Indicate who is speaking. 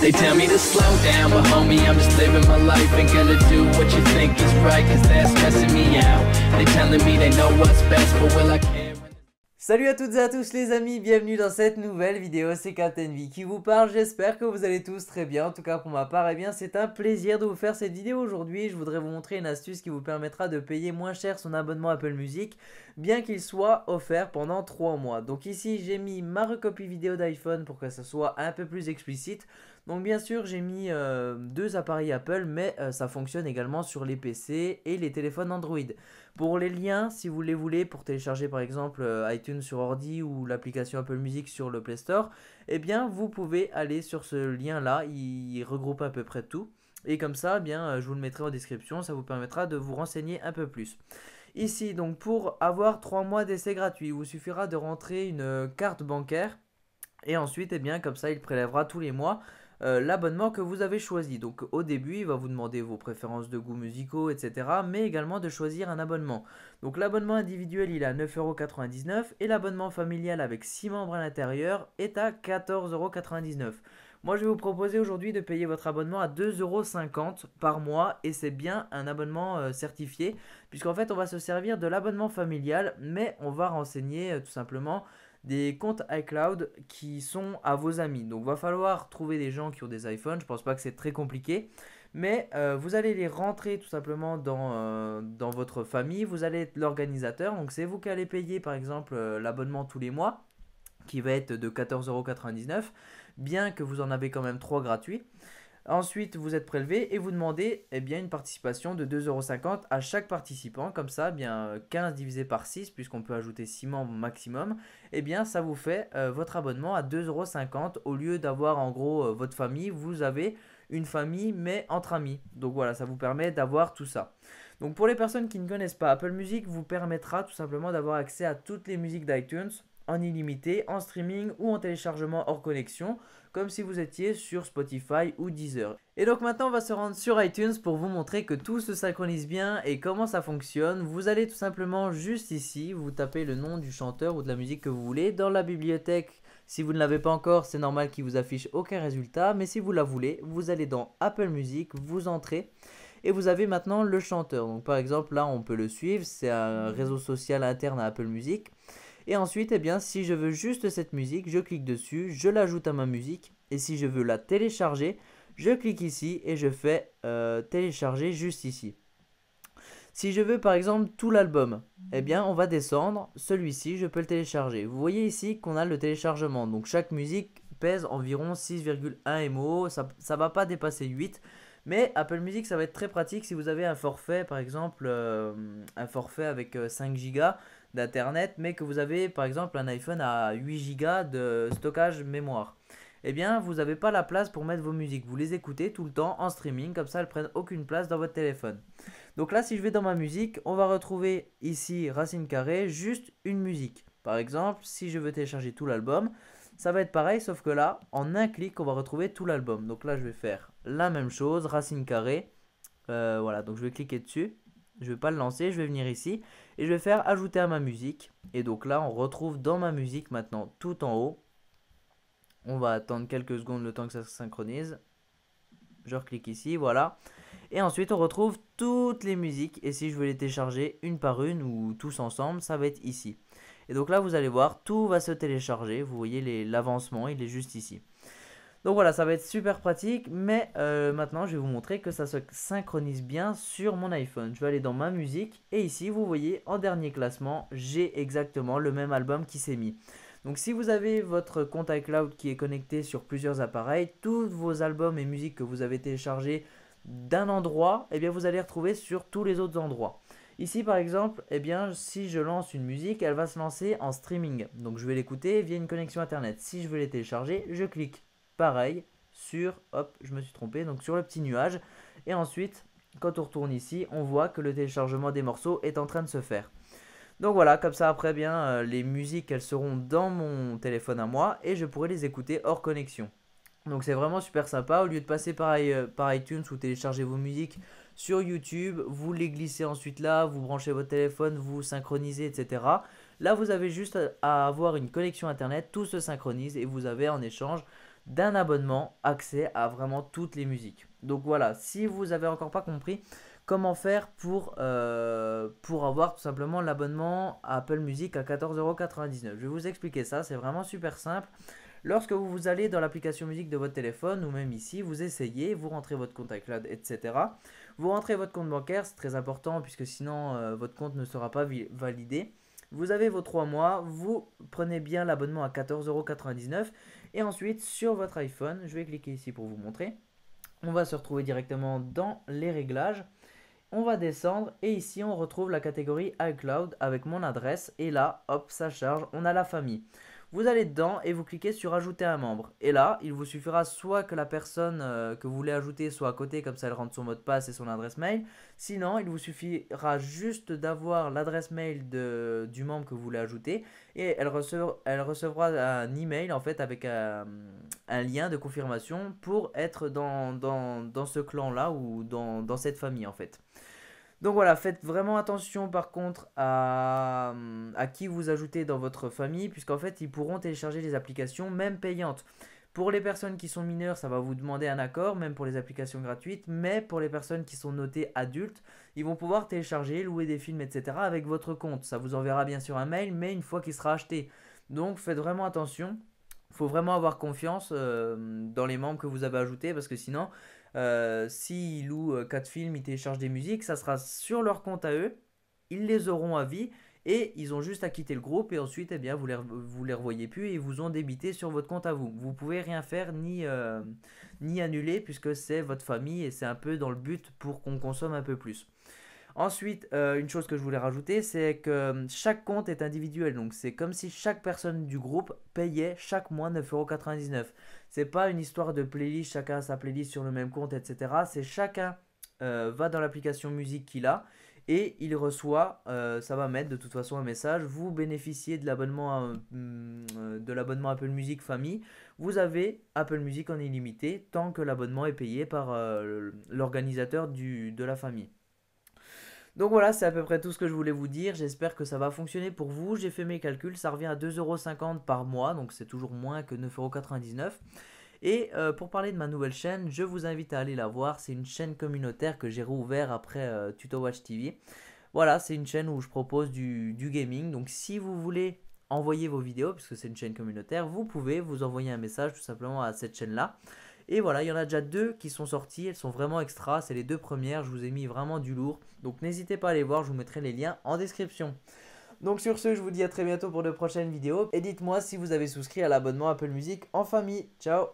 Speaker 1: They tell me to slow down, but homie, I'm just living my life. Ain't gonna do what you think is right, cause that's stressing me out. They telling me they know what's best, but will I care?
Speaker 2: Salut à toutes et à tous les amis, bienvenue dans cette nouvelle vidéo, c'est Captain V qui vous parle, j'espère que vous allez tous très bien, en tout cas pour ma part, eh bien c'est un plaisir de vous faire cette vidéo aujourd'hui. Je voudrais vous montrer une astuce qui vous permettra de payer moins cher son abonnement Apple Music, bien qu'il soit offert pendant 3 mois. Donc ici j'ai mis ma recopie vidéo d'iPhone pour que ça soit un peu plus explicite. Donc bien sûr j'ai mis deux appareils Apple, mais ça fonctionne également sur les PC et les téléphones Android. Pour les liens, si vous les voulez, pour télécharger par exemple iTunes sur ordi ou l'application Apple Music sur le Play Store, eh bien vous pouvez aller sur ce lien là, il regroupe à peu près tout. Et comme ça, eh bien, je vous le mettrai en description, ça vous permettra de vous renseigner un peu plus. Ici, donc pour avoir 3 mois d'essai gratuit, il vous suffira de rentrer une carte bancaire. Et ensuite, eh bien, comme ça, il prélèvera tous les mois l'abonnement que vous avez choisi. Donc au début, il va vous demander vos préférences de goûts musicaux, etc. Mais également de choisir un abonnement. Donc l'abonnement individuel, il est à 9,99 € et l'abonnement familial avec 6 membres à l'intérieur est à 14,99 €. Moi, je vais vous proposer aujourd'hui de payer votre abonnement à 2,50 € par mois et c'est bien un abonnement certifié puisqu'en fait, on va se servir de l'abonnement familial, mais on va renseigner tout simplement des comptes iCloud qui sont à vos amis. Donc, il va falloir trouver des gens qui ont des iPhones. Je ne pense pas que c'est très compliqué. Mais vous allez les rentrer tout simplement dans votre famille. Vous allez être l'organisateur. Donc, c'est vous qui allez payer par exemple l'abonnement tous les mois qui va être de 14,99 €, bien que vous en avez quand même 3 gratuits. Ensuite, vous êtes prélevé et vous demandez eh bien, une participation de 2,50 € à chaque participant. Comme ça, eh bien, 15 divisé par 6, puisqu'on peut ajouter 6 membres maximum, eh bien, ça vous fait votre abonnement à 2,50 € au lieu d'avoir en gros votre famille. Vous avez une famille mais entre amis. Donc voilà, ça vous permet d'avoir tout ça. Donc pour les personnes qui ne connaissent pas, Apple Music vous permettra tout simplement d'avoir accès à toutes les musiques d'iTunes en illimité, en streaming ou en téléchargement hors connexion, comme si vous étiez sur Spotify ou Deezer. Et donc maintenant on va se rendre sur iTunes pour vous montrer que tout se synchronise bien et comment ça fonctionne. Vous allez tout simplement juste ici, vous tapez le nom du chanteur ou de la musique que vous voulez. Dans la bibliothèque, si vous ne l'avez pas encore, c'est normal qu'il vous affiche aucun résultat, mais si vous la voulez, vous allez dans Apple Music, vous entrez et vous avez maintenant le chanteur. Donc par exemple là on peut le suivre, c'est un réseau social interne à Apple Music. Et ensuite, eh bien, si je veux juste cette musique, je clique dessus, je l'ajoute à ma musique. Et si je veux la télécharger, je clique ici et je fais télécharger juste ici. Si je veux par exemple tout l'album, eh bien on va descendre, celui-ci je peux le télécharger. Vous voyez ici qu'on a le téléchargement, donc chaque musique pèse environ 6,1 MO, ça ne va pas dépasser 8. Mais Apple Music ça va être très pratique si vous avez un forfait par exemple, un forfait avec 5 Go d'internet, mais que vous avez par exemple un iPhone à 8 Go de stockage mémoire. Eh bien vous n'avez pas la place pour mettre vos musiques, vous les écoutez tout le temps en streaming, comme ça elles prennent aucune place dans votre téléphone. Donc là si je vais dans ma musique, on va retrouver ici racine carrée, juste une musique. Par exemple si je veux télécharger tout l'album, ça va être pareil sauf que là en un clic on va retrouver tout l'album. Donc là je vais faire la même chose, racine carrée, voilà, donc je vais cliquer dessus. Je ne vais pas le lancer, je vais venir ici et je vais faire ajouter à ma musique. Et donc là, on retrouve dans ma musique maintenant tout en haut. On va attendre quelques secondes le temps que ça se synchronise. Je reclique ici, voilà. Et ensuite, on retrouve toutes les musiques. Et si je veux les télécharger une par une ou tous ensemble, ça va être ici. Et donc là, vous allez voir, tout va se télécharger. Vous voyez l'avancement, il est juste ici. Donc voilà, ça va être super pratique, mais maintenant je vais vous montrer que ça se synchronise bien sur mon iPhone. Je vais aller dans ma musique et ici vous voyez en dernier classement, j'ai exactement le même album qui s'est mis. Donc si vous avez votre compte iCloud qui est connecté sur plusieurs appareils, tous vos albums et musiques que vous avez téléchargés d'un endroit, eh bien vous allez retrouver sur tous les autres endroits. Ici par exemple, eh bien, si je lance une musique, elle va se lancer en streaming. Donc je vais l'écouter via une connexion internet. Si je veux les télécharger, je clique. Pareil sur, hop, je me suis trompé, donc sur le petit nuage. Et ensuite, quand on retourne ici, on voit que le téléchargement des morceaux est en train de se faire. Donc voilà, comme ça après bien, les musiques, elles seront dans mon téléphone à moi et je pourrai les écouter hors connexion. Donc c'est vraiment super sympa, au lieu de passer par iTunes ou télécharger vos musiques sur YouTube, vous les glissez ensuite là, vous branchez votre téléphone, vous synchronisez, etc. Là vous avez juste à avoir une connexion internet, tout se synchronise et vous avez en échange d'un abonnement accès à vraiment toutes les musiques. Donc voilà, si vous avez encore pas compris comment faire pour avoir tout simplement l'abonnement à Apple Music à 14,99 €. Je vais vous expliquer ça, c'est vraiment super simple. Lorsque vous allez dans l'application musique de votre téléphone ou même ici, vous essayez, vous rentrez votre compte iCloud, etc. Vous rentrez votre compte bancaire, c'est très important puisque sinon votre compte ne sera pas validé. Vous avez vos 3 mois, vous prenez bien l'abonnement à 14,99 € et ensuite sur votre iPhone, je vais cliquer ici pour vous montrer. On va se retrouver directement dans les réglages. On va descendre et ici on retrouve la catégorie iCloud avec mon adresse et là hop ça charge, on a la famille. Vous allez dedans et vous cliquez sur ajouter un membre et là il vous suffira soit que la personne que vous voulez ajouter soit à côté, comme ça elle rentre son mot de passe et son adresse mail, sinon il vous suffira juste d'avoir l'adresse mail du membre que vous voulez ajouter et elle recevra un email en fait avec un lien de confirmation pour être dans ce clan là ou dans cette famille en fait. Donc voilà, faites vraiment attention par contre à qui vous ajoutez dans votre famille, puisqu'en fait ils pourront télécharger les applications même payantes. Pour les personnes qui sont mineures, ça va vous demander un accord, même pour les applications gratuites, mais pour les personnes qui sont notées adultes, ils vont pouvoir télécharger, louer des films, etc. avec votre compte. Ça vous enverra bien sûr un mail, mais une fois qu'il sera acheté. Donc faites vraiment attention. Il faut vraiment avoir confiance dans les membres que vous avez ajoutés parce que sinon, s'ils louent 4 films, ils téléchargent des musiques, ça sera sur leur compte à eux, ils les auront à vie et ils ont juste à quitter le groupe et ensuite eh bien, vous les revoyez plus et ils vous ont débité sur votre compte à vous. Vous pouvez rien faire ni annuler puisque c'est votre famille et c'est un peu dans le but pour qu'on consomme un peu plus. Ensuite, une chose que je voulais rajouter, c'est que chaque compte est individuel. Donc, c'est comme si chaque personne du groupe payait chaque mois 9,99 €. C'est pas une histoire de playlist, chacun a sa playlist sur le même compte, etc. C'est chacun va dans l'application musique qu'il a et il reçoit, ça va mettre de toute façon un message. Vous bénéficiez de l'abonnement Apple Music Famille. Vous avez Apple Music en illimité tant que l'abonnement est payé par l'organisateur de la famille. Donc voilà, c'est à peu près tout ce que je voulais vous dire. J'espère que ça va fonctionner pour vous. J'ai fait mes calculs, ça revient à 2,50 € par mois, donc c'est toujours moins que 9,99 €. Et pour parler de ma nouvelle chaîne, je vous invite à aller la voir. C'est une chaîne communautaire que j'ai rouvert après Tuto Watch TV. Voilà, c'est une chaîne où je propose du gaming. Donc si vous voulez envoyer vos vidéos, puisque c'est une chaîne communautaire, vous pouvez vous envoyer un message tout simplement à cette chaîne-là. Et voilà, il y en a déjà 2 qui sont sorties, elles sont vraiment extra, c'est les 2 premières, je vous ai mis vraiment du lourd. Donc n'hésitez pas à les voir, je vous mettrai les liens en description. Donc sur ce, je vous dis à très bientôt pour de prochaines vidéos. Et dites-moi si vous avez souscrit à l'abonnement Apple Music en famille. Ciao!